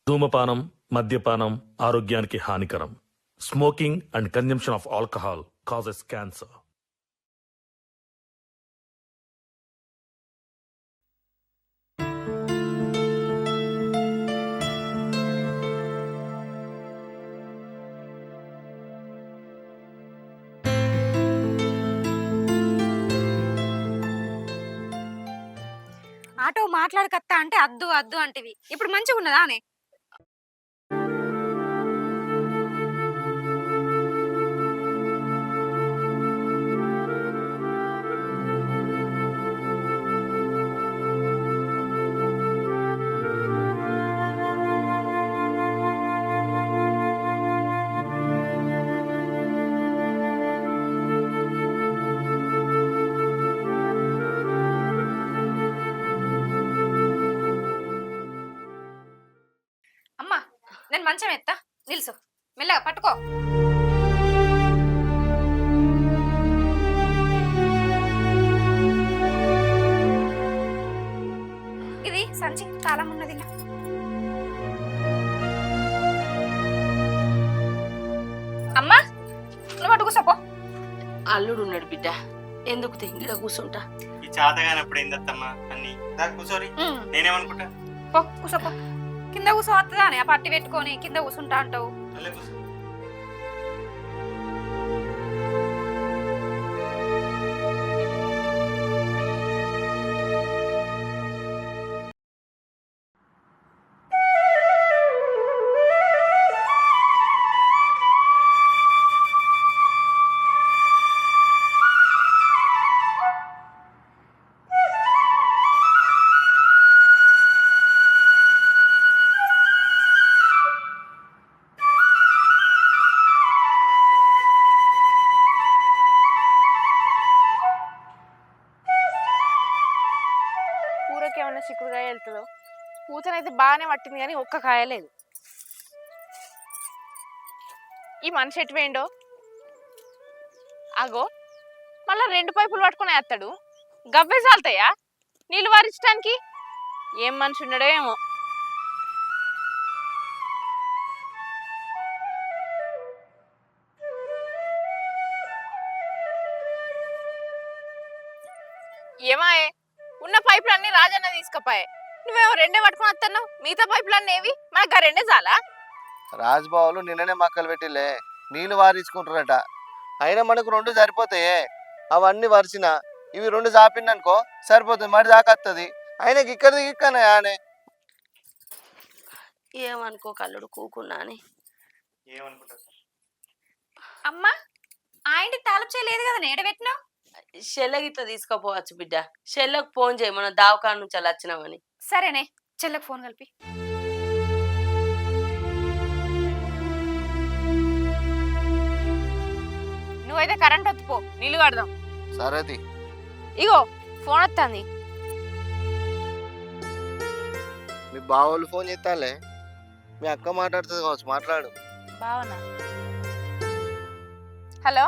ధూమపానం, మద్యపానం ఆరోగ్యానికి హానికరం. Smoking and consumption of alcohol causes cancer. Auto మాట్లాడకత్తా అంటే అద్దు అద్దు అంటివి. ఇప్పుడు మంచిగా ఉన్నదా అనే? అమ్మా నేను మంచం ఎత్తా, నిల్సు, మెల్లగా పట్టుకో. ఇది సంచి తాళం ఉన్నది. అమ్మా నువ్వు అటు కూసోపో. అల్లుడు ఉన్నాడు బిడ్డ, ఎందుకు తింగిడ కూర్చుంటా. ఈ చాతగానప్పుడు ఏందత్తమ్మా అన్ని దాకా కూర్చోరి. నేనేమనుకుంటా పో కూసోపో. కింద కూసో వస్తుందా అని ఆ పట్టి పెట్టుకొని కింద కూసుంటా అంటావు. అల్లే కూర్చో. కూరకి ఏమన్నా చిక్కుడుకాయ వెళ్తుందో. పూతనైతే బాగానే పట్టింది కానీ ఒక్క కాయ లేదు. ఈ మనిషి ఎటు పోయిండో? అగో మళ్ళా 2 పైపులు పట్టుకుని వేస్తాడు. గవ్వే చాలుతాయా నీళ్ళు వారించడానికి? ఏం మనిషి ఉన్నాడో ఏమో. ఏమాయే ఉన్న పైపులన్నీ రాజన్న తీసుకపోయే, నువ్వేమో 2 పట్టుకుని వస్తున్నావు. మిగతా పైపులన్నీ ఏవి? మనకు ఆ 2 చాలా? రాజ్బావులు నిన్ననే మక్కలు పెట్టిలే, నీళ్ళు వారించుకుంటారట. అయినా మనకు 2 సరిపోతాయే. అవన్నీ వరిసిన ఇవి 2 చాపిందనుకో సరిపోతుంది, మరి దాకత్తది. ఆయనకి ఇక్కడిది ఇక్కనే ఆనే. ఏమనుకో కల్లుడు కూకున్నా అని. ఏమనుకుంటా అమ్మా ఆ ఇంటి తాళపు చేయలేదు కదా, నేడ పెట్టినావు. షెల్లగిట్లా తీసుకుపోవచ్చు బిడ్డ. షెల్లకు ఫోన్ చేయి, మనం దావకాడ నుంచి అలా వచ్చినామని. సరేనే, చెల్లకు ఫోన్ కలిపి. నువ్వైతే కరెంట్ వత్తుపో, నీళ్ళు కడదాం. సరేది ఇగో ఫోన్ వస్తుంది. మీ బావోళ్ళు ఫోన్ చేస్తాలే. మీ అక్క మాట్లాడుతుంది కావచ్చు, మాట్లాడు. బావనా? హలో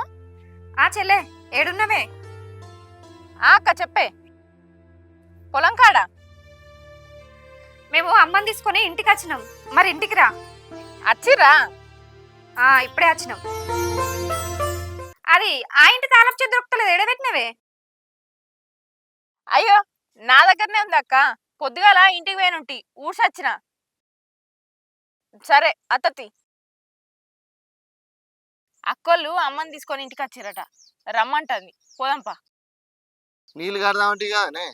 ఆ చెల్లె ఏడున్నవే? అక్క చెప్పే. పొలం కాడా? మేము అమ్మని తీసుకొని ఇంటికి వచ్చినాం, మరి ఇంటికి రా. వచ్చిర్రా? ఇప్పుడే వచ్చినాం. అది ఆ ఇంటి తాళపు చేతి దొరుకుతలేదు, ఏడబెట్టినవే? అయ్యో నా దగ్గరనే ఉంది అక్క. పొద్దుగాల ఇంటికి పోయినుంటి, ఊడ్సొచ్చిన. సరే అత్తతి. అక్కోళ్ళు అమ్మని తీసుకొని ఇంటికి వచ్చిరట, రమ్మంటుంది. పోదాంపా. నీళ్ళు కడదామంటే కానీ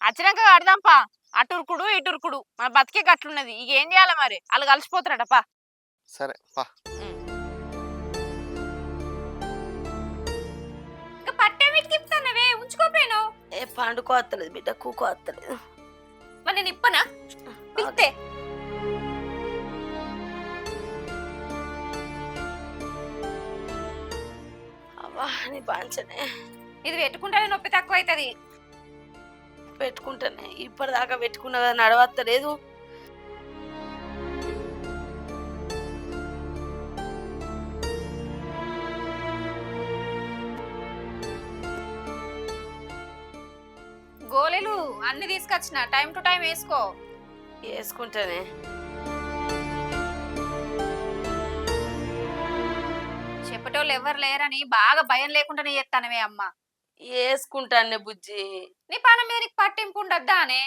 వచ్చినాక కడదాంపా. అటురుకుడు ఇటురుకుడు మన బతికే గట్లున్నది. ఇక ఏం చేయాలి మరి, వాళ్ళు కలిసిపోతారటపా. సరే పా. ఇంకా పట్టే వీటికిప్తానవే, ఉంచుకోపోయాను. ఏ పండుకో వస్తలేదు బిడ్డ, కూకో వస్తలేదు. మరి నేను ఇప్పనా? పిస్తే అవ్వా నీ బాంచనే. ఇది పెట్టుకుంటానే నొప్పి తక్కువ అవుతుంది. పెట్టుకుంటానే, ఇప్పటిదాకా పెట్టుకున్నా కదా, నడవత్తలేదు. గోళీలు అన్ని తీసుకొచ్చిన, టైం టు టైం వేసుకో. వేసుకుంటానే. చెప్పేటోళ్ళు ఎవరు లేరని బాగా భయం లేకుండానే చేస్తానవే అమ్మ. వేసుకుంటానే బుజ్జి. నీ పానం మీద నీకు పట్టింపు ఉండద్దా అనే?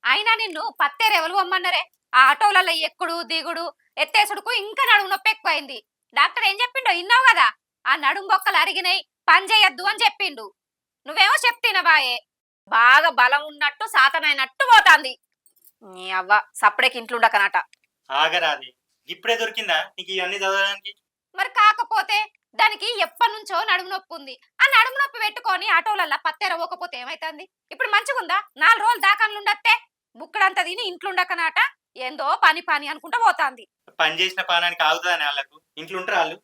అయినా నిన్ను పత్తేరు ఎవరు అమ్మన్నారే? ఆ ఆటోలలో ఎక్కుడు దిగుడు ఎత్తేసుడుకు ఇంకా నడుము నొప్పి ఎక్కువైంది. డాక్టర్ ఏం చెప్పిండో విన్నావు కదా? ఆ నడుము బొక్కలు అరిగినాయి, పని చేయొద్దు అని చెప్పిండు. నువ్వేమో చెప్తినవాయే. బాగా బలం ఉన్నట్టు సాతనైనట్టు పోతాంది. నీ అవ్వ సప్పుడేకి ఇంట్లుండకనట. ఆగరాది, ఇప్పుడే దొరికిందా నీకు ఇవన్నీ చదవడానికి? మరి కాకపోతే దానికి ఎప్పటి నుంచో నడుము నొప్పి ఉంది. ఆ నడుము నొప్పి పెట్టుకొని ఆటోలల్లా పత్తెరవకపోతే ఏమైతుంది? ఇప్పుడు మంచిగుందా? 4 రోజులు దాకాలు ఉండత్తే బుక్కడంతా తిని ఇంట్లుండకనట. ఏందో పని పని అనుకుంటా పోతాంది. పని చేసిన పానానికి ఆగుతుందని వాళ్ళకు ఇంట్లో ఉంటారు వాళ్ళు.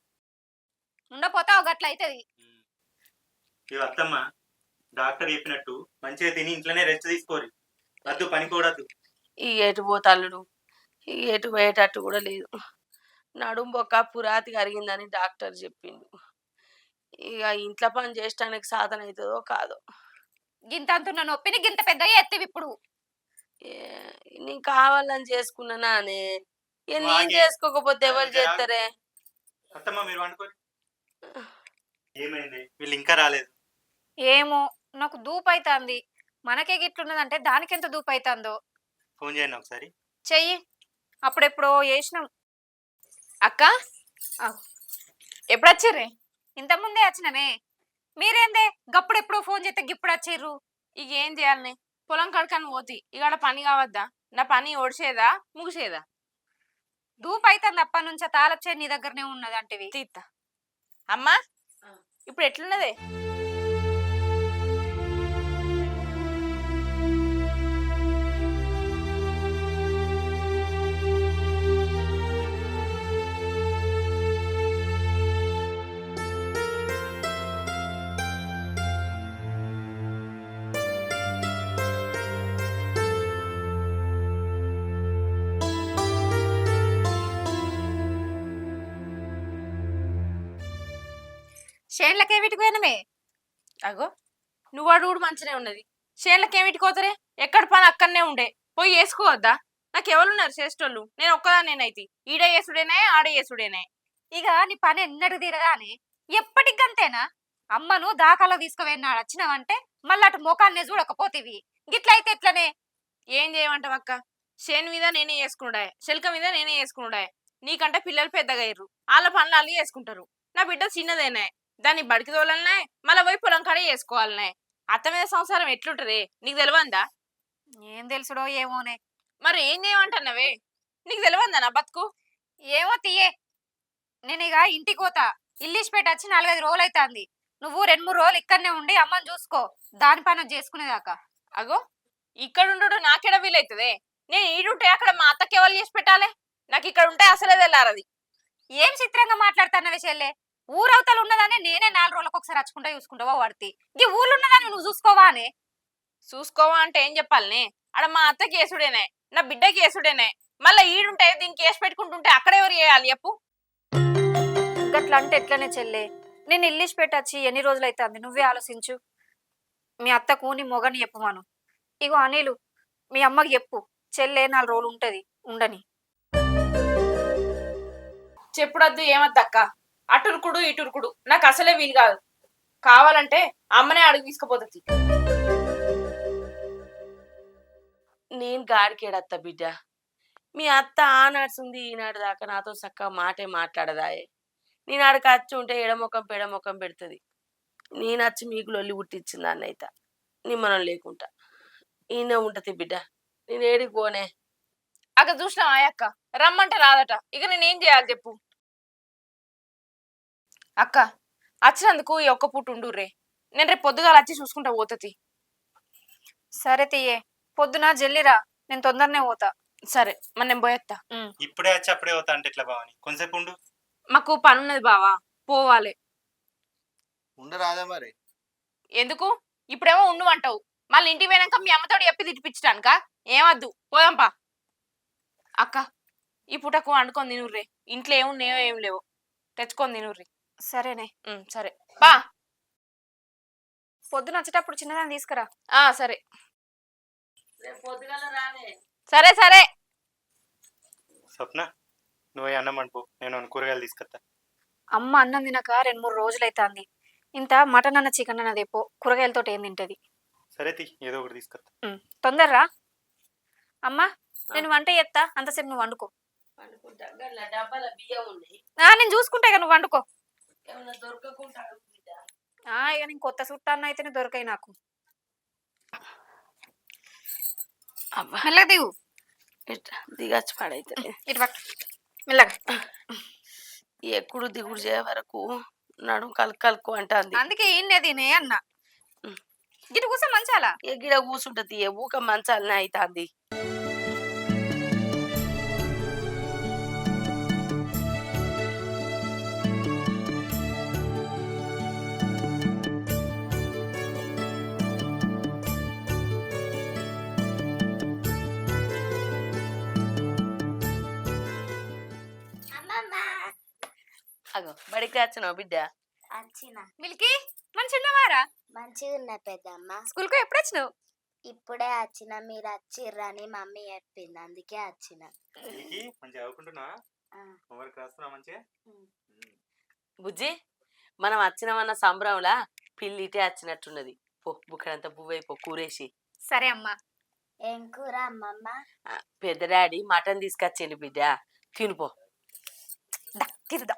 ఉండపోతే గట్ల అవుతుంది. ఇవి అత్తమ్మ డాక్టర్ చెప్పినట్టు మంచిగా తిని ఇంట్లోనే రెస్ట్ తీసుకోరు, వద్దు పని కూడద్దు. ఈ ఎటు పోతల్లుడు, ఈ ఎటు పోయేటట్టు కూడా లేదు. నడుం బొక్క పురాతి కరిగిందని డాక్టర్ చెప్పిండు. ఇక ఇంట్లో పని చేయడానికి సాధన అవుతుందో కాదో. గింత అంటున్న నొప్పిని గింత పెద్దగా ఎత్తివి ఇప్పుడు. నేను కావాలని చేసుకున్నానా అనే. ఇక నేను వాగే. చేసుకోకపోతే ఎవరు చేస్తారే? అత్తమ్మ మీరు వండుకోరు. ఏమైంది, వీళ్ళు ఇంకా రాలేదు? ఏమో నాకు దూపైతాంది. మనకే గిట్లున్నదంటే దానికెంత దూపైతాందో. ఫోన్ చేయండి ఒకసారి. చెయ్యి, అప్పుడెప్పుడో చేసినాం. అక్క ఎప్పుడు వచ్చిర్రే? ఇంతకుముందే వచ్చినమే. మీరేందే గప్పుడెప్పుడో ఫోన్ చేస్తే గిప్పుడు వచ్చిర్రు? ఇక ఏం చేయాలనే, పొలం కడకని పోతి ఇవాళ పని కావద్దా? నా పని ఒడిసేదా ముగిసేదా? దూపైతాంది అప్పటి నుంచా తాళచ్చే నీ దగ్గరనే ఉన్నది అంటివి. తీత్తా. అమ్మా ఇప్పుడు ఎట్లున్నదే? చేన్లకే వీటికి అగో నువ్వు అడుగుడు మంచినే ఉన్నది. చేనులకేమిటి కోతరే? ఎక్కడ పని అక్కడనే ఉండే, పోయి వేసుకోవద్దా? నాకు ఎవరున్నారు చేసేటోళ్ళు? నేను ఒక్కదాన్నేనైతే ఈడ వేసుడేనే ఆడ వేసుడేనే. ఇక నీ పని ఎన్నడు తీరగానే ఎప్పటికంతేనా? అమ్మను దాకాలో తీసుకువెన్నాడు వచ్చినావంటే మళ్ళీ అటు ముఖాన్నే చూడకపోతేవి. గిట్లయితే ఎట్లనే? ఏం చేయమంటావు అక్క? చేను మీద నేనే వేసుకున్నాడే, శిల్క మీద నేనే వేసుకున్నాడే. నీకంటే పిల్లలు పెద్దగా అయ్యారు, వాళ్ళ పనులు వాళ్ళు చేసుకుంటారు. నా బిడ్డ చిన్నదేనే, దాన్ని బడికి తోలనే మళ్ళీ పోయి పొలం కాడే చేసుకోవాలనే. అత్త మీద సంసారం ఎట్లుంటది నీకు తెలియందా? ఏం తెలుసుడో ఏమోనే. మరి ఏం చేయమంటున్నావే? నీకు తెలియందా నా బతుకు? ఏమో తీయే. నేను ఇక ఇంటికి పోతా. ఇల్లిసిపేట వచ్చి 4-5 రోజులు అవుతుంది. నువ్వు 2-3 రోజులు ఇక్కడనే ఉండి అమ్మని చూసుకో, దాని పని చేసుకునేదాకా. అగో ఇక్కడ ఉండు నాకెడ వీలైతుందే? నేను ఈడుంటే అక్కడ మా అత్తకి ఎవరు చేసి పెట్టాలి? నాకు ఇక్కడ ఉంటే అసలే తెల్లారది. ఏం చిత్రంగా మాట్లాడుతున్నవే చెల్లె? ఊరవతలు ఉన్నదాన్ని నేనే 4 రోజులకు ఒకసారి వచ్చుకుంటా చూసుకుంటావా వాడితే? ఈ ఊళ్ళు ఉన్నదాన్ని నువ్వు చూసుకోవా అనే? చూసుకోవా అంటే ఏం చెప్పాలనే? ఆడ మా అత్తకి వేసుడేనే, నా బిడ్డకి వేసుడేనే. మళ్ళీ ఈడుంటే దీనికి వేసి పెట్టుకుంటుంటే అక్కడ ఎవరు చేయాలి చెప్పు? గట్లా అంటే ఎట్లనే చెల్లె? నేను ఇల్లిసిపేట వచ్చి ఎన్ని రోజులు అవుతుంది? నువ్వే ఆలోచించు. మీ అత్తకు నీ మొగని చెప్పమాను. ఇగో అనిలు మీ అమ్మకి చెప్పు, చెల్లె 4 రోజులు ఉంటది ఉండని. చెప్పుడద్దు ఏమద్దక్క. అటురుకుడు ఇటురుకుడు నాకు అసలే వీలు కాదు. కావాలంటే అమ్మనే అడుగు తీసుకుపోతుంది. నేను గాడికేడత్త బిడ్డ. మీ అత్త ఆనాడుతుంది ఈనాడు దాకా నాతో చక్కగా మాటే మాట్లాడదాయే. నేను ఆడికి వచ్చి ఉంటే ఎడముఖం పెడముఖం పెడుతుంది. నేను వచ్చి మీకు లొల్లి పుట్టించింది అన్నైతే నిమ్మనం లేకుండా ఈయన ఉంటది బిడ్డ. నేను ఏడికి పోనే. అక్కడ చూసినా ఆయక్క రమ్మంటే రాదట. ఇక నేనేం చేయాలి చెప్పు? అక్క వచ్చినందుకు ఈ ఒక్క పూట ఉండుర్రే, నేను రేపు పొద్దుగాల వచ్చి చూసుకుంటా పోతుంది. సరే తీయే, పొద్దున జల్లిరా, నేను తొందరనే పోతా. సరే మరి నేను పోయేస్తా. ఇప్పుడే వచ్చి అప్పుడే పోతా అంటే ఎట్లా బావని? కొంచెంసేపు ఉండు. మాకు పని ఉన్నది బావా, పోవాలి. ఉండరాదే మరి? ఎందుకు? ఇప్పుడేమో ఉండు అంటావు, మళ్ళీ ఇంటికి పోయినాక మీ అమ్మతోటి చెప్పి తిట్టిపించడానిక? ఏమద్దు, పోదాంపా. అక్క ఈ పూటకు వండుకొని తినుర్రే, ఇంట్లో ఏమున్నాయో ఏం లేవు, తెచ్చుకొని తినుర్రి. సరేనే. సరే పా. పొద్దున వచ్చేటప్పుడు చిన్నదాన్ని తీసుకురా. సరే రేపు పొద్దుగాల రానే. సరే సరే. స్వప్న, నువ్వు అన్నం అనుకో, నేను కూరగాయలు తీసుకొస్తా. అమ్మ అన్నం తినక 2-3 రోజులు అవుతుంది. ఇంత మటన్ అన్న చికెన్ అన్న తెపో, కూరగాయలతో ఏం తింటది. సరే తీ, ఏదో ఒకటి తీసుకొస్తా. తొందరరా అమ్మా, నేను వంట చేస్తా, అంతసేపు నువ్వు వండుకో. అనుకుంటా గట్ల డబ్బాల బియ్యం ఉన్నాయి, నేను చూసుకుంటా, ఇక నువ్వు వండుకో. ఏమన్నా దొరకకుండా అడుగు బిడ్డ. ఇక నేను కొత్త చుట్టాన్న అయితేనే దొరకాయి నాకు. అబ్బా మెల్లగా దిగు, ఇట్లా దిగచ్చు పాడైతుంది. ఇటు పట్టు మెల్లగా. ఎప్పుడు దిగుడు చేయ వరకు నడుం కలుకు అంటుంది. అందుకే ఏం తినే అన్న. ఇటు కూర్చో మంచాలా. గిడ కూర్చుంటది, ఊక మంచాలనే అవుతుంది. అగో బడికి వచ్చినావు బిడ్డ? వచ్చిన మిల్కీ మంచి ఉన్నవారా? మంచిగా ఉన్న పెద్దమ్మ. స్కూల్కి ఎప్పుడు వచ్చినావు? ఇప్పుడే వచ్చిన, మీరు వచ్చిర్రని మమ్మీ చెప్పింది, అందుకే వచ్చిన. మంచిగా చదువుకుంటున్నా, ఆ. హోంవర్క్ రాస్తున్నా మంచిగా. బుజ్జి, మనం వచ్చినామన్న సంబరంలా పిల్లి ఇటే వచ్చినట్టున్నది. పో బుక్కడంతా పువ్వైపో కూరేసి. సరే అమ్మా. ఏం కూర అమ్మమ్మ? పెద్ద డాడీ మటన్ తీసుకొచ్చిండు బిడ్డ, తినుపో. తిరుదా.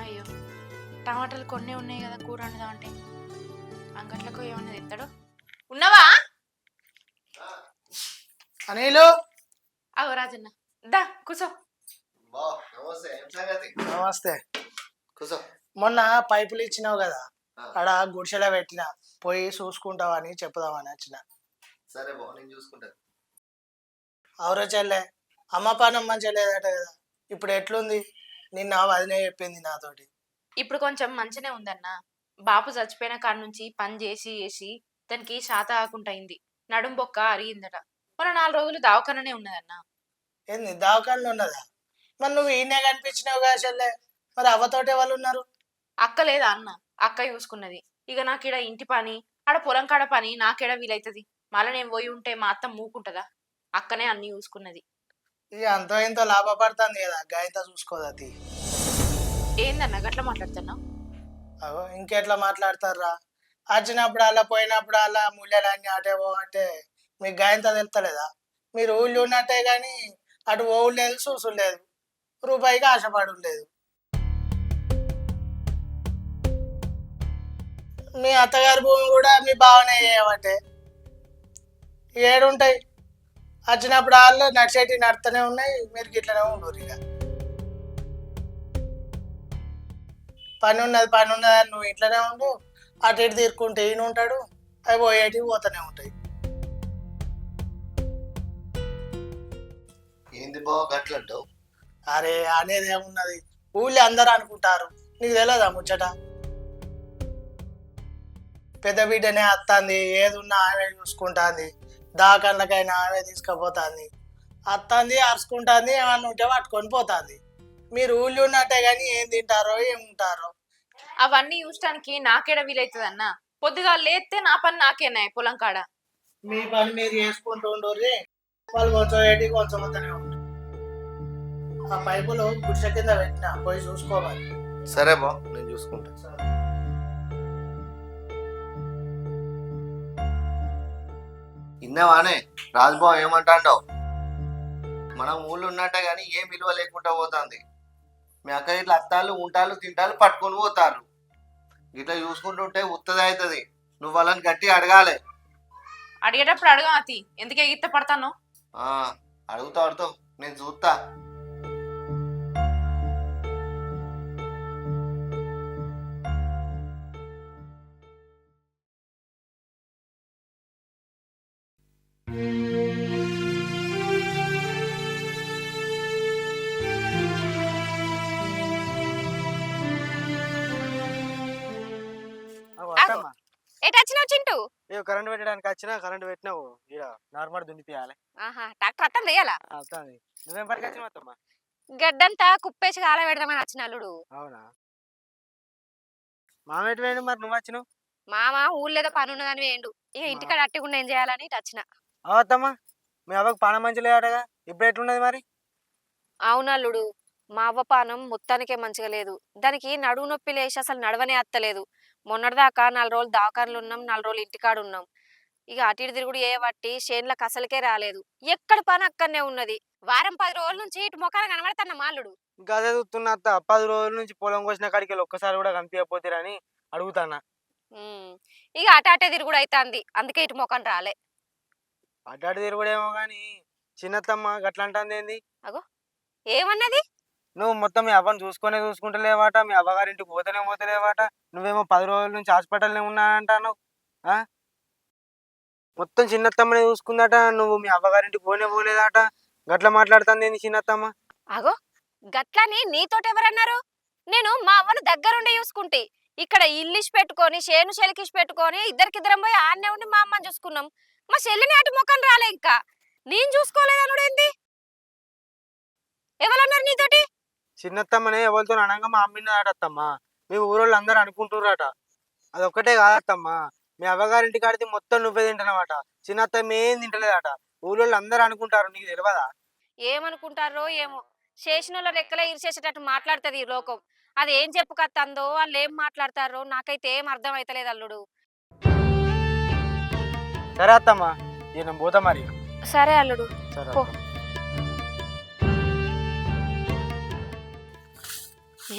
అయ్యో, టమాటాలు కొన్ని ఉన్నాయి కదా కూర వండుదాం అంటే. అంగట్లకు ఏమన్నా తెస్తాడు. ఉన్నావా అనిలు? అగో రాజన్న, దా కూసో. నమస్తే, ఏం సంగతి? నమస్తే. కూర్చో. మొన్న పైపులు ఇచ్చినావు కదా, ఆ. ఆడ గుడిసెలో పెట్టిన, పోయి చూసుకుంటావని చెప్పుదామని వచ్చిన. సరే బావ, నేను చూసుకుంటాను. అవురో చెల్లె, అమ్మ పానం మంచిగా లేదట కదా, ఇప్పుడు ఎట్లుంది? నిన్న వదినే చెప్పింది నాతోటి. ఇప్పుడు కొంచెం మంచినే ఉందన్న. బాపు చచ్చిపోయిన కాడ నుంచి పని చేసి చేసి దానికి శాత కాకుండా అయింది. నడుం బొక్క అరిగిందట. మన 4 రోజులు దావకననే ఉన్నదన్న. ఏంది దవాఖానలో ఉన్నదా? మరి నువ్వు ఈయనే కనిపించినావు కదా చెల్లె, మరి అవ్వతోటి వాళ్ళు ఉన్నారు? అక్క లేదా అన్న, అక్క చూసుకున్నది. ఇక నాకిడ ఇంటి పని, ఆడ పొలం కాడ పని నాకేడ వీలైతుంది. మళ్ళీ నేను పోయి ఉంటే మా అత్త మూకుంటదా? అక్కనే అన్ని చూసుకున్నది. ఇక అంతో ఇంతో లాభపడుతుంది కదా, గాయంతో చూసుకోదది. ఏందన్న గట్ల మాట్లాడుతున్నావు? అగో ఇంకెట్లా మాట్లాడతారా? వచ్చినప్పుడు అలా పోయినప్పుడు అలా ముళ్ళలన్నీ అటే పో అంటే మీకు గాయంతో తెలుస్తలేదా? మీరు ఊళ్ళో ఉన్నట్టే కానీ అటు ఓవులు లేదు, చూసులు లేదు, రూపాయికి ఆశపడు లేదు. మీ అత్తగారి భూమి కూడా మీ బావనే చేయబట్టే. ఏడుంటాయి? వచ్చినప్పుడు వాళ్ళు నడిచేటి నడుతూనే ఉన్నాయి, మీరు గిట్లనే ఉండరు. ఇక పని ఉన్నది అని నువ్వు ఇంట్లోనే ఉండు, అటు ఇటు తీరుకుంటే ఈయన ఉంటాడు, అవి పోయేటివి పోతూనే ఉంటాయి. ఏంది బావ గట్లంటావు? అరే అనేది ఏమున్నది, ఊళ్ళో అందరూ అనుకుంటారు, నీకు తెలియదా ముచ్చట? పెద్ద బిడ్డనే అత్తంది, ఏది ఉన్నా ఆమె చూసుకుంటుంది, దాకళ్ళకైనా ఆమె తీసుకుపోతుంది, అత్తంది అరుచుకుంటుంది, ఏమన్నా ఉంటే పట్టుకొని పోతుంది. మీరు ఊళ్ళో ఉన్నట్టే కానీ ఏం తింటారో ఏముంటారో. అవన్నీ చూడటానికి నాకేడ వీలైతుంది అన్న. పొద్దుగా లేస్తే నా పని నాకేనాయి పొలం కాడ. మీ పని మీరు చేసుకుంటూ ఉండరు, వాళ్ళు కొంచెం ఏంటి కొంచెం వద్దనే ఉంటారు. ఆ పైపులు గుడిసె కింద పెట్టినా, పోయి చూసుకోవాలి. సరే బావ, నేను చూసుకుంటా. ఇన్నావానే రాజుబావ ఏమంటాండవు? మనం ఊళ్ళో ఉన్నట్టే కానీ ఏం విలువ లేకుండా పోతుంది. మీ అక్క ఇట్లా అత్తాలు ఉంటాలు తింటాలు పట్టుకొని పోతారు. ఇట్లా చూసుకుంటుంటే ఉత్తది అవుతుంది. నువ్వు వాళ్ళని గట్టి అడగాలి. అడిగేటప్పుడు అడగా అతి, ఎందుకే గీత పడతాను? అడుగుతావు, నేను చూస్తా. ఎటు వచ్చినావు చింటూ? కరెంట్ పెట్టడానికి వచ్చినా, కరెంట్ పెట్టినావు ఇక్కడ నార్మల్ దున్నిపియాలి. ట్రాక్టర్ అట్టం చేయాలా? నువ్వేం పనికి వచ్చినావు అత్తమ్మ? గడ్డంతా కుప్పేసి కాల పెడదామని వచ్చిన అల్లుడు. అవునా మామేటి వేయండి మరి నువ్వు వచ్చినావు మామ ఊళ్ళేదో పని ఉన్నదని వేయండు. ఇక మా ఇంటికాడ అట్టకుండా ఏం చేయాలని ఇటు వచ్చిన. అవద్దమ్మా మీ అవ్వకు పానం మంచి లేదటగా ఇప్పుడు ఎట్లున్నది మరి అవునల్లుడు, మా అవ్వ పానం మొత్తానికే మంచిగా లేదు. దానికి నడువు నొప్పి లేచి అసలు నడవనే అత్తలేదు. మొన్నటిదాకా 4 రోజులు దవాఖానలు ఉన్నాం, 4 రోజులు ఇంటికాడ ఉన్నాం. ఇక అటు ఇటు తిరుగుడు చేయబట్టి చేన్లకు అసలుకే రాలేదు. ఎక్కడ పని అక్కడనే ఉన్నది. వారం 10 రోజుల నుంచి ఇటు మొఖాలు కనబడతాన్న మాల్లుడు. ఇంకా అదే చూస్తున్నా అత్త 10 రోజుల నుంచి పొలం కోసిన కాడికి వెళ్ళి ఒక్కసారి కూడా కనిపించకపోతారని అడుగుతానా ఇక అటు అటే తిరుగుడు అవుతుంది, అందుకే ఇటు మొఖం రాలే. అడ్డాడు తిరుగుడేమో కానీ చిన్నత్తమ్మ గట్లా అంటుంది ఏంది ఏమన్నది? నువ్వు మొత్తం మీ అవ్వని చూసుకుంటలేవాట మీ అవ్వగారింటికి పోతలేవాట నువ్వేమో 10 రోజుల నుంచి హాస్పిటల్నే ఉన్నానంటావు మొత్తం చిన్నత్తమ్మనే చూసుకుందట నువ్వు మీ అవ్వగారింటికి పోలేదట గట్లా మాట్లాడుతుంది ఏంది చిన్నత్తమ్మ అగో గట్లని నీతోటి ఎవరన్నారు? నేను మా అవ్వను దగ్గరుండి చూసుకుంటే. ఇక్కడ ఇల్లిష్ పెట్టుకొని చేను చెలికిష్ పెట్టుకొని ఇద్దరికిద్దరం పోయి ఆడనే ఉండి మా అమ్మని చూసుకున్నాం. మా చెల్లిని అటు ముఖం రాలే. ఇంకా నేను చూసుకోలేదనుడేంది? ఎవరన్నారు నీతోటి? చిన్నత్తమ్మనే ఎవరితో అనగా మా అమ్మిన్నదటత్తమ్మ మీ ఊరోళ్ళు అందరూ అనుకుంటున్నారట అదొక్కటే కాదత్తమ్మ మీ అవ్వగారింటి కాడితే మొత్తం నువ్వే తింటున్నావట చిన్నత్తమ్మ ఏం తింటలేదట ఊళ్ళో అందరూ అనుకుంటారు నీకు తెలియదా ఏమనుకుంటారో ఏమో, చేసిన వాళ్ళ రెక్కలే ఇరిచేసేటట్టు మాట్లాడుతుంది ఈ లోకం. అది ఏం చెప్పుకత్తందో, వాళ్ళు ఏం మాట్లాడతారో నాకైతే ఏం అర్థం అవుతలేదు అల్లుడు. సరే అత్తమ్మ నేను పోతా మరి సరే అల్లుడు, సరే పో.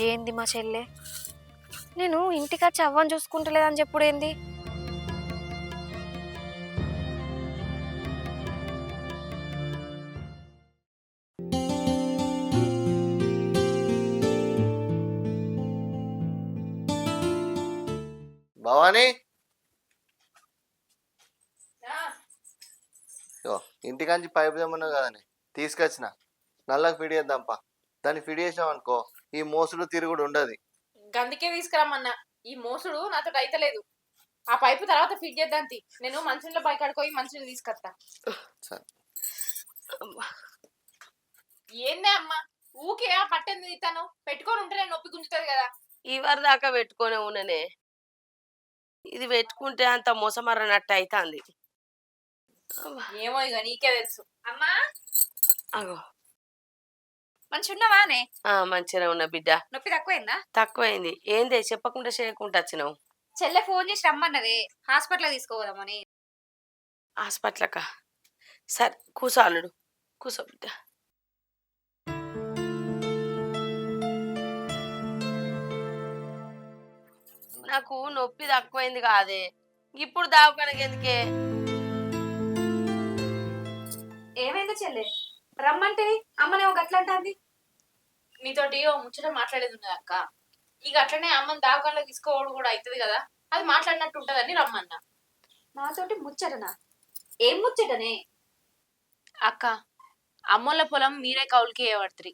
ఏంది మా చెల్లె నేను ఇంటికి వచ్చి అవ్వని చూసుకుంటలేదని చెప్పుడేంది? భవానీ ఇంటికాంచి పైపు తెమ్మన్నావు కదని తీసుకొచ్చిన నల్లకి ఫిడి చేద్దాంపా దాన్ని ఫిడి చేసాం అనుకో ఈ మోసుడు తిరుగుడు ఉండదు గందుకే తీసుకురమ్మన్నా. ఈ మోసుడు నాతో అయితలేదు. ఆ పైపు తర్వాత ఫిట్ చేద్దాం. నేను మంచినీళ్ళ పై కడుకోయి మంచినీళ్ళు తీసుకొస్తా. సరే ఏందే అమ్మా ఊకే ఆ పట్టెంది తీస్తాను పెట్టుకొని ఉంటే నేను నొప్పి గుంజుతుంది కదా. ఇవరి దాకా పెట్టుకొని ఉన్ననే ఇది పెట్టుకుంటే అంత మోసమర్రనట్టు అవుతుంది. ఏమో ఇక నీకే తెలుసు. అమ్మా అగో మంచి ఉన్నావానే? మంచిగా ఉన్న బిడ్డ. నొప్పి తక్కువైందా? తక్కువైంది. ఏందే చెప్పకుండా చేయకుండా వచ్చినావు? చెల్లె ఫోన్ చేసి రమ్మన్నదే హాస్పిటల్ తీసుకోదామని. హాస్పిటల్కా? సరే కూసో అల్లుడు, కూసో బిడ్డ. నాకు నొప్పి తక్కువైంది కాదే, ఇప్పుడు దావకానికి ఎందుకే? ఏమైంది చెల్లె? రమ్మంటే అమ్మనేమో గట్లంటాంది. నీతోటి ఓ ముచ్చట మాట్లాడేది ఉన్నది అక్క. ఇక అట్లనే అమ్మని దావకాల్లో తీసుకోవడం కూడా అవుతుంది కదా, అది మాట్లాడినట్టు ఉంటదని రమ్మన్నా. నాతోటి ముచ్చటనా? ఏం ముచ్చటనే? అక్క అమ్మోళ్ళ పొలం మీరే కౌలుకి ఇవ్వబడుతుంది.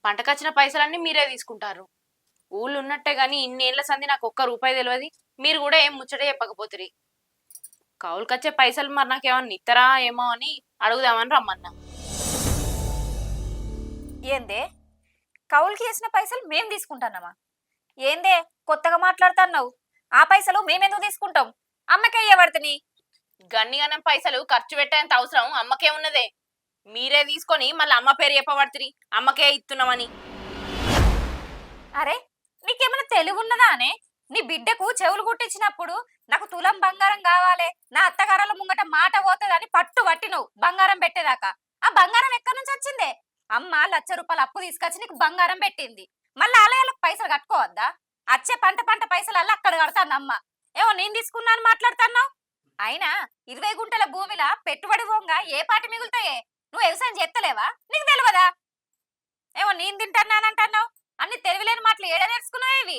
పంటకొచ్చిన పైసలన్నీ మీరే తీసుకుంటారు. ఊళ్ళు ఉన్నట్టే గాని ఇన్నేళ్ల సంది నాకు ఒక్క రూపాయి తెలియదు. మీరు కూడా ఏం ముచ్చట చెప్పకపోతురి. కౌలుకొచ్చే పైసలు మరి నాకేమన్నా ఇస్తారా ఏమో అని అడుగుదామని రమ్మన్నా. ఏందే కౌలుకి వేసిన పైసలు మేం తీసుకుంటానమ్మా? ఏందే కొత్తగా మాట్లాడుతున్నావు? ఆ పైసలు మేమెందుకు తీసుకుంటాం? అమ్మకే ఇవ్వబడుతుంది. గన్నిగనం పైసలు ఖర్చు పెట్టేంత అవసరం అమ్మకే ఉన్నదే. మీరే తీసుకొని మళ్ళీ అమ్మ పేరు చెప్పబడుతుంది అమ్మకే ఇస్తున్నామని. అరే నీకేమైనా తెలివి ఉన్నదా అనే? నీ బిడ్డకు చెవులు కుట్టించినప్పుడు నాకు తులం బంగారం కావాలి, నా అత్తగారుల ముంగట మాట పోతుందని పట్టు పట్టినవు బంగారం పెట్టేదాకా. ఆ బంగారం ఎక్కడి నుంచి వచ్చిందే? అమ్మ 1,00,000 రూపాయలు అప్పు తీసుకొచ్చి నీకు బంగారం పెట్టింది. మళ్ళీ ఆలయాలకు పైసలు కట్టుకోవద్దా? వచ్చే పంట పైసలు అల్ల అక్కడ కడతాను అమ్మ. ఏమో నేను తీసుకున్నాను మాట్లాడుతున్నావు. అయినా 20 గుంటల భూమిలా పెట్టుబడి పోంగా ఏ పాటి మిగులుతాయే? నువ్వు వ్యవసాయం చేస్తలేవా? నీకు తెలియదా? ఏమో నేను తింటానంటున్నావు. అన్ని తెలివిలేని మాటలు ఏడ నేర్చుకున్నావు ఇవి?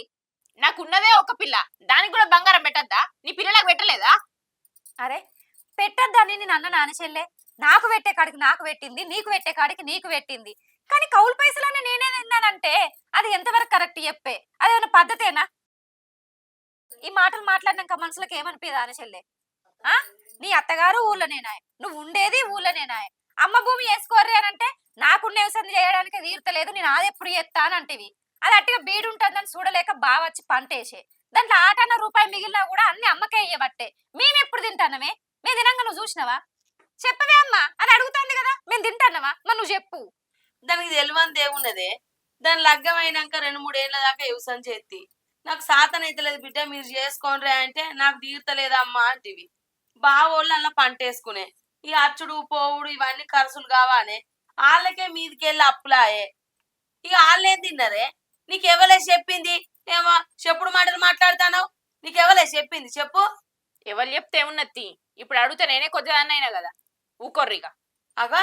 నాకున్నదే ఒక పిల్ల, దానికి కూడా బంగారం పెట్టద్దా? నీ పిల్లలకు పెట్టలేదా? అరే పెట్టద్దని నేను అన్న నాన్నచెల్లే. నాకు పెట్టే కాడికి నాకు పెట్టింది, నీకు పెట్టే కాడికి నీకు పెట్టింది. కానీ కౌలు పైసలని నేనే తిన్నానంటే అది ఎంతవరకు కరెక్ట్ చెప్పే? అదేమన్నా పద్ధతేనా? ఈ మాటలు మాట్లాడినాక మనసులకు ఏమనిపిదా నాన్నచెల్లే? నీ అత్తగారు ఊళ్ళోనేనాయ్, నువ్వు ఉండేది ఊళ్ళోనేనాయ్. అమ్మ భూమి వేసుకోర్రి అని అంటే నాకున్నే వ్యవసాయం చేయడానికి తీర్తలేదు, నేను అది ఎప్పుడు చేస్తా అని అంటివి. అది అట్టిగా బీడు ఉంటుందని చూడలేక బావ వచ్చి పంటేసే దాంట్లో ఆటన్న రూపాయి మిగిలినా కూడా అన్ని అమ్మకే ఇయ్యబట్టే. మేము ఎప్పుడు తింటానమే? మేము తినంగా నువ్వు చూసినావా? చెప్పవే అమ్మా, అది అడుగుతుంది కదా, మేము తింటానవా? మరి నువ్వు చెప్పు. దానికి తెలియని ఏమున్నదే, దాని లగ్గం అయినాక 2-3 ఏళ్ళ దాకా వ్యవసాయం చేతి. నాకు సాతన అయితే లేదు బిడ్డ, మీరు చేసుకోండి అంటే నాకు తీర్తలేదమ్మా అంటివి. బావోళ్ళు అలా పంట వేసుకునే ఈ అచ్చుడు పోవుడు ఇవన్నీ ఖర్చులు కావానే, వాళ్ళకే మీదికెళ్ళి అప్పులాయే. ఇక వాళ్ళేం తిన్నరే? నీకెవలే చెప్పింది? ఏమో చెప్పుడు మాటలు మాట్లాడుతానావు, నీకెవలే చెప్పింది చెప్పు. ఎవరు చెప్తే ఏమున్నది? ఇప్పుడు అడిగితే నేనే కొద్దిదాన్ని అయినా కదా, ఊకొర్రిగా. అగా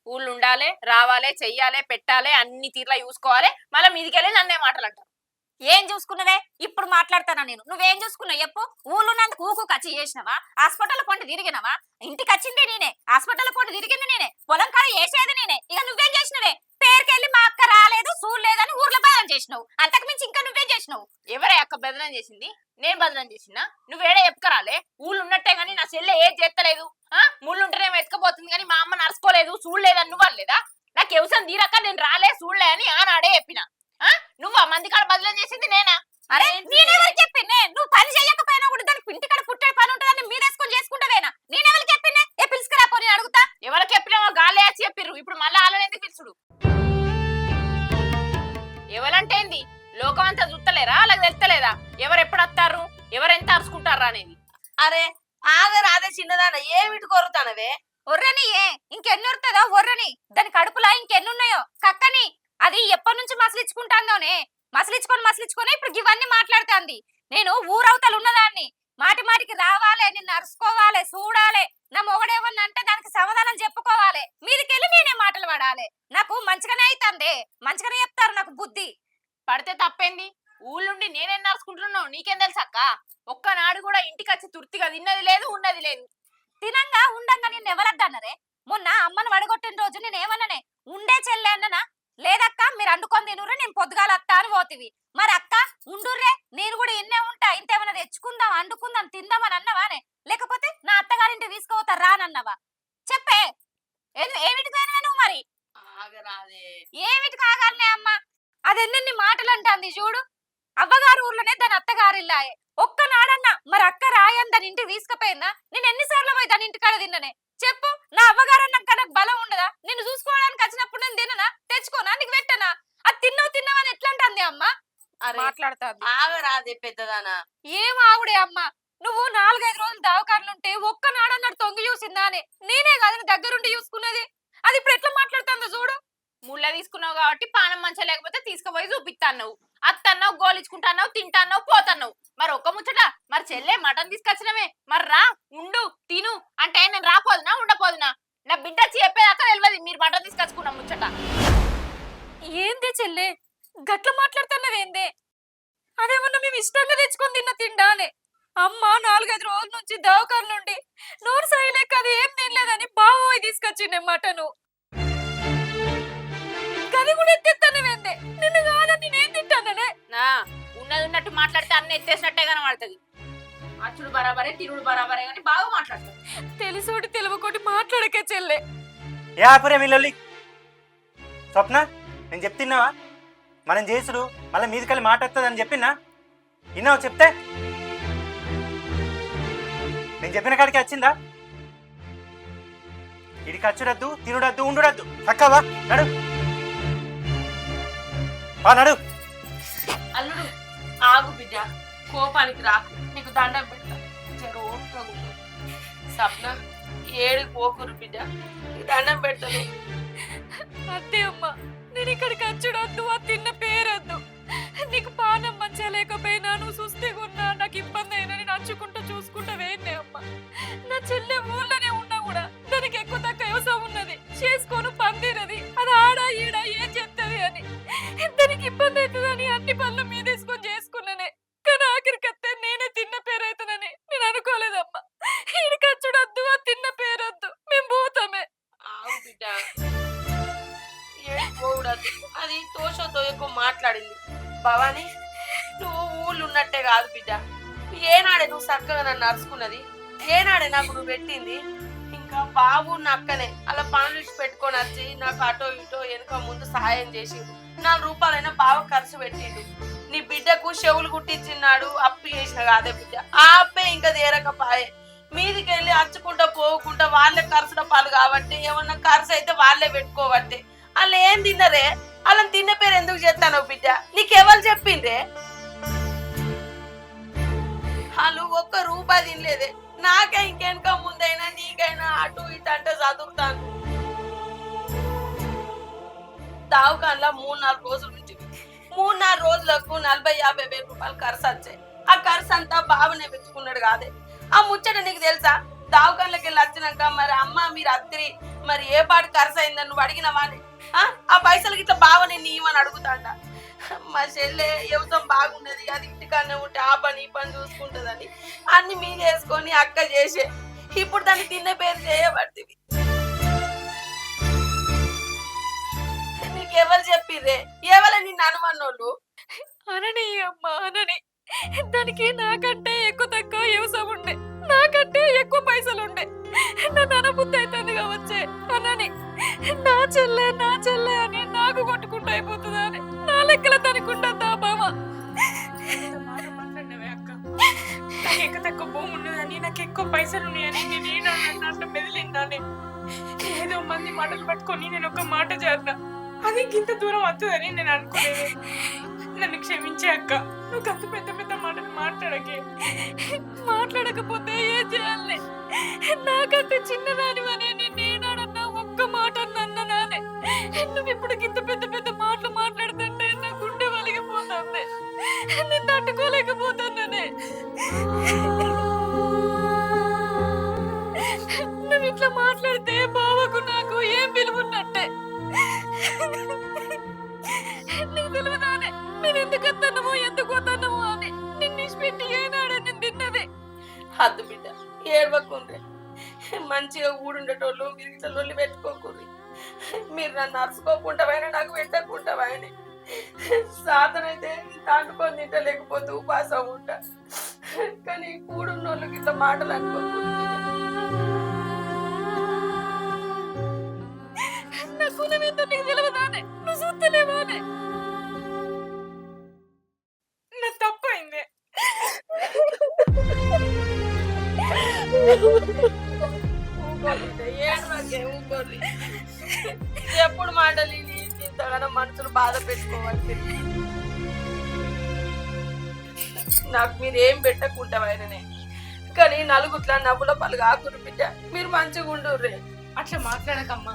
ఊళ్ళు ఉండాలి, రావాలి, చెయ్యాలి, పెట్టాలి, అన్ని తీర్లా చూసుకోవాలి, మళ్ళీ మీదికెళ్ళి నన్నే మాటలు అంటారు. ఏం చూసుకున్నవే? ఇప్పుడు మాట్లాడతానా నేను? నువ్వేం చూసుకున్నావు చెప్పు? ఊళ్ళున్నందుకు ఊకు ఖర్చు చేసినవా? హాస్పిటల్ పొంటి తిరిగినవా? ఇంటికి వచ్చింది నేనే, హాస్పిటల్ పొంటి తిరిగింది నేనే, పొలం కాడ వేసేది నేనే. ఇక నువ్వేం చేసినవే? పేరుకెళ్ళి మా అక్క రాలేదు చూడలేదని ఊర్లో బదనం చేసినావు. అంతకు మించి ఇంకా నువ్వేం చేసినావు? ఎవరే అక్క బదనం చేసింది? నేను బదనం చేసినా? నువ్వేడే ఎప్పుకరాలే? ఊళ్ళు ఉన్నట్టే గానీ నా చెల్లె ఏం చేస్తలేదు. ముళ్ళుంటేనేమో ఎత్తుకపోతుంది కానీ మా అమ్మ నడుచుకోలేదు, చూడలేదని నువ్వు అనలేదా? నాకు వ్యవసాయం తీరక నేను రాలే చూడలే అని ఆనాడే చెప్పిన. నువ్వు ఆ మంది కాడ బదనం చేసింది నేనా? అరే నేనెవరు చెప్పిందే? నువ్వు పని చేయకపోయినా కూడా దానికి ఇంటికాడ పుట్టే పని ఉంటుందని మీదేసుకొని చేసుకుంటావేనా? నేనెవరు చెప్పిందే? ఏ పిలుచుకురా పోనీ అడుగుతా. ఎవరికి చెప్పినామో గాలి వేసి చెప్పిర్రు, ఇప్పుడు మళ్ళీ వాళ్ళని ఎందుకు పిలుచుడు? ఎవరంటే ఏంది? లోకం అంతా చూస్తలేరా? అలాగ తెలుస్తలేదా ఎవరు ఎప్పుడు వస్తారు, ఎవరెంత అరుచుకుంటారా అనేది? అరే ఆగరా, అదే చిన్నదాన ఏమిటి కొరుతానవే? ఒర్రని ఇంకెన్ని ఉరుతుందో ఒర్రని. దాని కడుపులా ఇంకెన్నున్నాయో కక్కని. అది ఎప్పటి నుంచి మసలిచ్చుకుంటాందోనే. మసలిచ్చుకొని ఇప్పుడు ఇవన్నీ మాట్లాడుతాంది. నేను ఊరవతలు ఉన్నదాన్ని, మాటి మాటికి రావాలి, నిన్ను అరుచుకోవాలి, చూడాలి. నా మొగడేమన్నా అంటే దానికి సమాధానం చెప్పుకోవాలి. మీదికెళ్ళి నేనే మాటలు పడాలి. నాకు మంచిగానే అవుతుంది, మంచిగానే చెప్తారు నాకు బుద్ధి. పడితే తప్పేంది? ఊళ్ళుండి నేనేం నడుచుకుంటున్నావు నీకేం తెలుసక్క? ఒక్కనాడు కూడా ఇంటికి వచ్చి తుర్తిగా తిన్నది లేదు, ఉన్నది లేదు. తినంగా ఉండంగా నిన్ను ఎవరద్దన్నరే? మొన్న అమ్మను వడగొట్టిన రోజు నేనేమన్నానే? ఉండే చెల్లె అన్ననా? లేదక్క మీరు అండుకొని తినుర్రే, నేను పొద్దుగాల అత్త అని పోతివి. మరి అక్క ఉండుర్రే, నేను కూడా ఇన్నే ఉంటా, ఇంతేమన్నా తెచ్చుకుందాం, అండుకుందాం, తిందామని అన్నవానే? లేకపోతే నా అత్తగారింటి తీసుకుపోతారు రానన్నవా? చెప్పే, ఏమిటి పోయినవే నువ్వు? మరి ఆగరాదే, ఏమిటి కాగాలనే అమ్మ? అది ఎన్నెన్ని మాటలు అంటాంది చూడు. అవ్వగారు ఊర్లోనే దాని అత్తగారు ఇల్లాయే. ఒక్కనాడన్నా మరి అక్క రాయని దాని ఇంటికి తీసుకుపోయిందా? నేను ఎన్నిసార్లు పోయి దాని ఇంటికాడ తిన్ననే చెప్పు? నా అవ్వగారన్నాక నాకు బలం ఉండదా? నిన్ను చూసుకోవడానికి వచ్చినప్పుడు నేను తిననా? తెచ్చుకోనా? నీకు పెట్టనా? అది తిన్నావని ఎట్లా అంటుంది అమ్మ? మాట్లాడతా. ఆగరాదే పెద్దదానా. ఏం ఆవిడే అమ్మ? నువ్వు 4-5 రోజులు దవాఖానలుంటే ఒక్కనాడన్నాడు తొంగి చూసిందా అని? నేనే కాదని దగ్గరుండి చూసుకున్నది. అది ఇప్పుడు ఎట్లా మాట్లాడుతుందో చూడు. ముళ్ళ తీసుకున్నావు కాబట్టి పానం మంచిగా లేకపోతే తీసుకుపోయి చూపిస్తాన్నావు, అత్తన్నావు, గోలించుకుంటాన్నావు, తింటాన్నావు, పోతాన్నావు. మరి ఒక్క ముచ్చట, మరి చెల్లె మటన్ తీసుకొచ్చినవే, మరి రా, ఉండు, తిను అంటే నేను రాపోదునా, ఉండపోదునా? నా బిడ్డ చెప్పేదాకా తెలియదు మీరు మటన్ తీసుకొచ్చుకున్న ముచ్చట. ఏంది చెల్లె గట్ల మాట్లాడుతున్నవేందే? అదేమన్నా మేము ఇష్టంగా తెచ్చుకొని తిన్న తిండానే? అమ్మ 4-5 రోజుల నుంచి దవాఖాన నుండి నోరు సైలేక అది ఏం తినలేదని బావోయి తీసుకొచ్చిండే మటను. గది కూడా ఎత్తేస్తానవేందే? నిన్ను కాదని నేను తింటాననే. నా ఉన్నది ఉన్నట్టు మాట్లాడితే అన్ని ఎత్తేసినట్టే కనబడుతుంది. అచ్చుడు బరాబరే, తిరుడు బరాబరే కానీ బాగా మాట్లాడతాడు. తెలిసోటి తెలియకోటి మాట్లాడకే చెల్లె. ఏ ఆపురే మిల్లొల్లి. స్వప్న నేను చెప్తున్నావా? మనం చేసుడు మళ్ళీ మీదికెళ్ళి మాట వస్తుందని చెప్పినా విన్నావు? చెప్తే నేను చెప్పిన కాడికి వచ్చిందా? ఇడికి వచ్చుడద్దు, తినుడద్దు, ఉండుడద్దు. చక్కవా నడు, నడు. అల్లుడు ఆగు బిడ్డ, కోపానికి రాకు, నీకు దండం పెడతా. సప్న ఏడు పోకురు బిడ్డ, నీకు దండం పెడతాను. అత్తే అమ్మ, నేను ఇక్కడికి వచ్చుడొద్దు, ఆ తిన్న పేరొద్దు. నీకు పానం మంచిగా లేకపోయినా, నువ్వు సుస్థిగున్నా, నాకు ఇబ్బంది అయినా నేను నచ్చుకుంటూ చూసుకుంటా వేయనే అమ్మ. నా చెల్లె ఊళ్ళోనే ఉన్నా కూడా దానికి ఎక్కువ తక్కువ వ్యవసాయం ఉన్నది, చేసుకోను పందిరది. అది ఆడా ఈడా ఏం చేస్తుంది అని దానికి ఇబ్బంది అవుతుందని అన్ని పనులు మీదేసుకొని చేసుకున్నానే. కానీ ఆఖరికి అత్తే నేనే తిన్న పేరు అవుతుందని నేను అనుకోలేదమ్మా. ఈడికి వచ్చుడొద్దు, ఆ తిన్న పేరొద్దు, మేము పోతామే. ఆగు బిడ్డ, ఏడుకోవడద్దు. అది తోషో తోయకో మాట్లాడింది. భవాని నువ్వు ఊళ్ళు ఉన్నట్టే కాదు బిడ్డ. ఏనాడే నువ్వు చక్కగా నన్ను అరుచుకున్నది? ఏనాడే నాకు నువ్వు పెట్టింది? ఇంకా బాబు నక్కనే అలా పనులు ఇచ్చి పెట్టుకొని వచ్చి నాకు అటో ఇటో వెనుక ముందు సహాయం చేసిండు. 4 రూపాయలైనా బావ ఖర్చు పెట్టిండు. నీ బిడ్డకు చెవులు కుట్టించిన్నాడు, అప్పు చేసిన కాదే బిడ్డ. ఆ అప్పే ఇంకా తీరకపాయే. మీదికి వెళ్ళి అచ్చుకుంటా పోకుండా వాళ్ళే ఖర్చుల పాలు కాబట్టి ఏమన్నా ఖర్చు అయితే వాళ్ళే పెట్టుకోబట్టే. వాళ్ళు ఏం తిన్నరే? వాళ్ళని తిన్న పేరు ఎందుకు చేస్తానో బిడ్డ? నీకెవరు చెప్పిండ్రే? వాళ్ళు 1 రూపాయి తినలేదే. నాకే ఇంకెనక ముందైనా నీకైనా అటు ఇటు అంటే చదువుతాను. దావకాన్లా 3-4 రోజుల నుంచి 3-4 రోజులకు 40-50 వేల రూపాయలు ఖర్చు వచ్చాయి. ఆ ఖర్చు అంతా బావనే పెంచుకున్నాడు కాదే. ఆ ముచ్చట నీకు తెలుసా? దావకాన్లకి వెళ్ళి వచ్చినాక మరి అమ్మ మీరు అత్తిరి మరి ఏ పాటు ఖర్చు అయిందని నువ్వు అడిగినవాని? ఆ పైసలకి ఇట్లా బావని నీవని అడుగుతాంట. మా చెల్లె యువతం బాగున్నది, అది ఇంటికన్నా ఉంటే ఆ పని ఈ పని చూసుకుంటుందని అన్ని మీరు వేసుకొని అక్క చేసే. ఇప్పుడు దాన్ని తిన్న పేరు చేయబడుతుంది. నీకెవరు చెప్పిర్రే? ఎవరు నిన్ను అనుమన్నోళ్ళు? అనని అమ్మ అనని. దానికి నాకంటే ఎక్కువ తక్కువ వ్యవసాయం ఉండే, నాకంటే ఎక్కువ పైసలు ఉండే. నన్ను అనబుద్ధి అవుతుంది కావచ్చే అనని. నా చెల్లె అని నాకు కొట్టుకుంటూ అయిపోతుందా అని నా లెక్కల దానికి ఉండద్దా బావ? మాట్లాడినవే అక్క, నాకు ఎక్కువ తక్కువ భూమి ఉన్నదని, నాకు ఎక్కువ పైసలు ఉన్నాయని నేను అన్నట్టు మెదిలిందానే. ఏదో మంది మాటలు పట్టుకొని నేను ఒక మాట చేద్దా, అది ఇంత దూరం వస్తుందని నేను అనుకోలేదు. నన్ను క్షమించే అక్క, నువ్వు అంత పెద్ద పెద్ద మాటలు మాట్లాడకపోతే ఏం చేయాలి? నాకంటే చిన్నదానివనే నేనాడన్నా ఒక్క మాట అన్నానే. నువ్వు ఇప్పుడు ఇంత పెద్ద పెద్ద మాటలు మాట్లాడుతుంటే నా గుండె వలిగిపోతుంది, నేను తట్టుకోలేకపోతున్నానే. నువ్వు ఇట్లా మాట్లాడితే బావకు నాకు ఏం విలువన్నట్టే. నీకు తెలియదానే నేను ఎందుకు వస్తానమో ఎందుకు వస్తానమో అని నిన్ను ఇచ్చిపెట్టి ఏనాడే నేను తిన్నదే. హద్దు బిడ్డ, ఏడవకుండ్రే. మంచిగా ఊడుండేటోళ్ళు మీరు ఇట్లా లొల్లి పెట్టుకోకూడదు. మీరు నన్ను అరుచుకోకుండా నాకు పెట్టకుండా సాధనైతే తాండుకొని తింటలేకపోతే ఉపాసం ఉంటా. కానీ కూడున్నోళ్ళకి ఇట్లా మాటలు అనుకోకూడదు. నా కులం ఏందో నీకు తెలియదానే, నువ్వు చూస్తలేవానే. నా తప్పైందే. ఊకోర్రి. ఎప్పుడు మాటలు ఇంతగానో మనసులు బాధ పెట్టుకోవాలి. నాకు మీరు ఏం పెట్టకుంటావైననే, కానీ నలుగుట్లా నవ్వుల పలు కాకురు బిడ్డ. మీరు మంచిగా ఉండుర్రే. అట్లా మాట్లాడకమ్మా.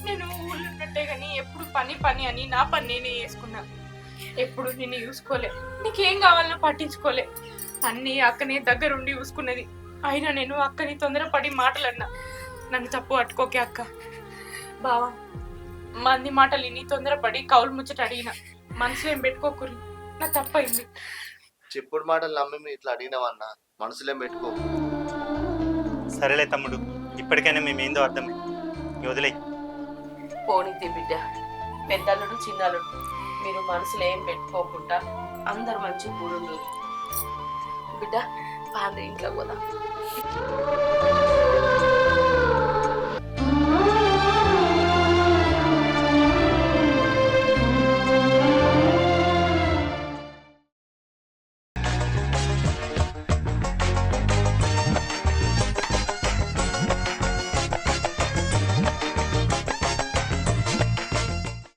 నేను ఊళ్ళో ఉన్నట్టే గాని ఎప్పుడు పని అని నా పని నేనే చేసుకున్నా. ఎప్పుడు నిన్ను చూసుకోలే, నీకేం కావాలన్నా పట్టించుకోలే. అన్ని అక్కనే దగ్గరుండి చూసుకున్నది. అయినా నేను అక్కని తొందరపడి మాటలన్నా. నన్ను తప్పు పట్టుకోకే అక్క. బావా, మంది మాటలు ఇన్ని తొందరపడి కౌలు ముచ్చట అడిగిన, మనసులో ఏం పెట్టుకోకూరి. నా తప్పైంది. చెప్పుడు మాటలు నమ్మి ఇట్లా అడిగినావన్నా, మనసులేం పెట్టుకో. సరేలే తమ్ముడు, ఇప్పటికైనా మేమేందో అర్థమైంది, వదిలే. పోనీతి బిడ్డ, పెద్దల్లుడు చిన్నల్లుడు మీరు మనసులో ఏం పెట్టుకోకుండా అందరు మంచి కూడుండు బిడ్డ. పాండ్రి ఇంట్లో పోదా.